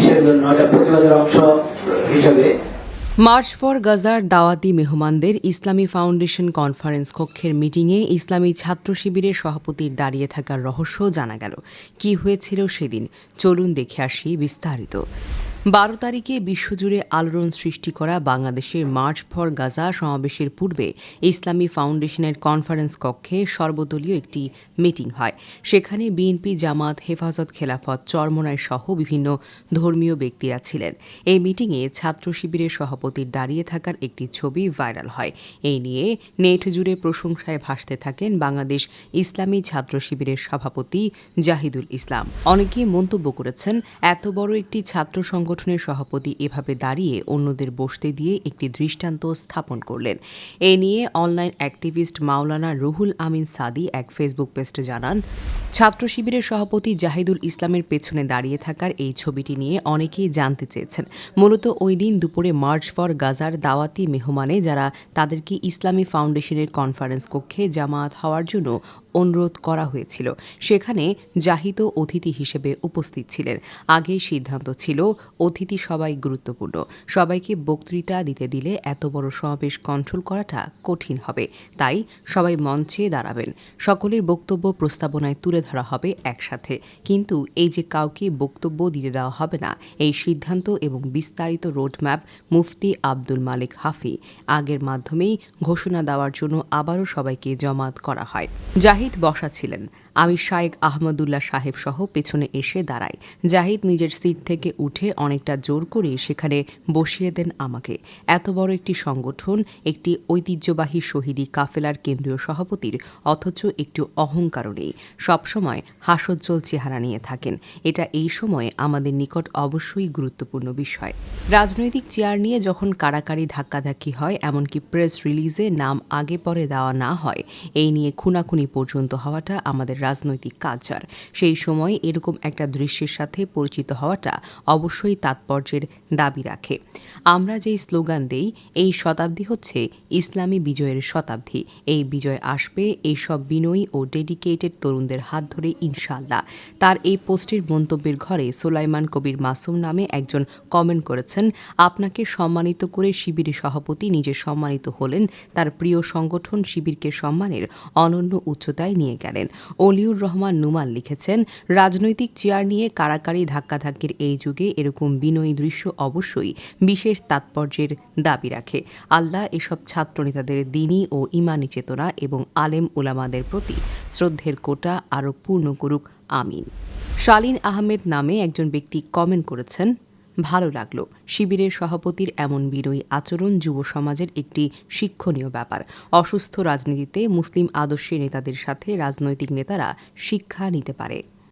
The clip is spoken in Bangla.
কিসের জন্য এটা প্রতিবাদের অংশ হিসেবে মার্চ ফর গাজার দাওয়াতি মেহমানদের ইসলামী ফাউন্ডেশন কনফারেন্স কক্ষের মিটিংয়ে ইসলামী ছাত্র শিবিরের সভাপতির দাঁড়িয়ে থাকার রহস্য জানা গেল। কি হয়েছিল সেদিন, চলুন দেখে আসি বিস্তারিত। ১২ তারিখে বিশ্বজুড়ে আলোড়ন সৃষ্টি করা বাংলাদেশের মার্চ ফর গাজা সমাবেশের পূর্বে ইসলামী ফাউন্ডেশনের কনফারেন্স কক্ষে সর্বদলীয় একটি মিটিং হয়। সেখানে বিএনপি, জামাত, হেফাজত, খেলাফত, চরমোনাই সহ বিভিন্ন ধর্মীয় ব্যক্তিরা ছিলেন। এই মিটিংয়ে ছাত্র শিবিরের সভাপতির দাঁড়িয়ে থাকার একটি ছবি ভাইরাল হয়। এই নিয়ে নেট জুড়ে প্রশংসায় ভাসতে থাকেন বাংলাদেশ ইসলামী ছাত্র শিবিরের সভাপতি জাহিদুল ইসলাম। অনেকেই মন্তব্য করেছেন, এত বড় একটি ছাত্র সংগঠনের সভাপতি এভাবে দাঁড়িয়ে অন্যদের বসতে দিয়ে একটি দৃষ্টান্ত স্থাপন করলেন। এ নিয়ে অনলাইন অ্যাক্টিভিস্ট মাওলানা রুহুল আমিন সাদি এক ফেসবুক পোস্টে জানান, ছাত্র শিবিরের সভাপতি জাহিদুল ইসলামের পেছনে দাঁড়িয়ে থাকার এই ছবিটি নিয়ে অনেকেই জানতে চেয়েছেন। মূলত ওই দিন দুপুরে মার্চ ফর গাজার দাওয়াতি মেহমানে যারা তাদেরকে ইসলামী ফাউন্ডেশনের কনফারেন্স কক্ষে জামায়াত হওয়ার জন্য অনুরোধ করা হয়েছিল, সেখানে জাহিদও অতিথি হিসেবে উপস্থিত ছিলেন। আগেই সিদ্ধান্ত ছিল অতিথি সবাই গুরুত্বপূর্ণ, সবাইকে বক্তৃতা দিতে দিলে এত বড় সমাবেশ কন্ট্রোল করাটা কঠিন হবে, তাই সবাই মঞ্চে দাঁড়াবেন, সকলের বক্তব্য প্রস্তাবনায় তুলে ধরা হবে একসাথে। কিন্তু এই যে কাউকে বক্তব্য দিতে দেওয়া হবে না, এই সিদ্ধান্ত এবং বিস্তারিত রোডম্যাপ মুফতি আব্দুল মালিক হাফি আগের মাধ্যমেই ঘোষণা দেওয়ার জন্য আবারও সবাইকে জমায়েত করা হয়। জাহিদ বসা ছিলেন, আমি শায়েক আহমদুল্লাহ সাহেব সহ পেছনে এসে দাঁড়াই। জাহিদ নিজের সিট থেকে উঠে অনেকটা জোর করে সেখানে বসিয়ে দেন আমাকে। এত বড় একটি সংগঠন, একটি ঐতিহ্যবাহী শহীদি কাফেলার কেন্দ্রীয় সভাপতির অথচ একটু অহংকারও নেই, সবসময় হাস্যোজ্জ্বল চেহারা নিয়ে থাকেন। এটা এই সময়ে আমাদের নিকট অবশ্যই গুরুত্বপূর্ণ বিষয়। রাজনৈতিক চেয়ার নিয়ে যখন কাড়াকাড়ি ধাক্কাধাক্কি হয়, এমনকি প্রেস রিলিজে নাম আগে পরে দেওয়া না হয়, এই নিয়ে খুনাখুনি পর্যন্ত হওয়াটা আমাদের রাজনৈতিক কালচার। সেই সময় এরকম একটা দৃশ্যের সাথে পরিচিত হওয়াটা অবশ্যই তাৎপর্যের দাবি রাখে। আমরা যেই স্লোগান দেই, এই শতাব্দী হচ্ছে ইসলামী বিজয়ের শতাব্দী, এই বিজয় আসবে এইসব বিনয়ী ও ডেডিকেটেড তরুণদের হাত ধরে ইনশাআল্লাহ। তার এই পোস্টের মন্তব্যের ঘরে সোলাইমান কবির মাসুম নামে একজন কমেন্ট করেছেন, আপনাকে সম্মানিত করে শিবিরের সভাপতি নিজে সম্মানিত হলেন, তার প্রিয় সংগঠন শিবিরকে সম্মানের অনন্য উচ্চতায় নিয়ে গেলেন। অলিউর রহমান নুমান লিখেছেন, রাজনৈতিক চেয়ার নিয়ে কাড়াকাড়ি ধাক্কাধাক্কির এই যুগে এরকম বিনয়ী দৃশ্য অবশ্যই বিশেষ তাৎপর্যের দাবি রাখে। আল্লাহ এসব ছাত্রনেতাদের দ্বীনি ও ঈমানি চেতনা এবং আলেম উলামাদের প্রতি শ্রদ্ধের কোটা আরও পূর্ণ করুক, আমিন। শালীন আহমেদ নামে একজন ব্যক্তি কমেন্ট করেছেন, ভালো লাগলো, শিবিরের সভাপতির এমন বিনয়ী আচরণ যুব সমাজের একটি শিক্ষণীয় ব্যাপার। অসুস্থ রাজনীতিতে মুসলিম আদর্শের নেতাদের সাথে রাজনৈতিক নেতারা শিক্ষা নিতে পারে।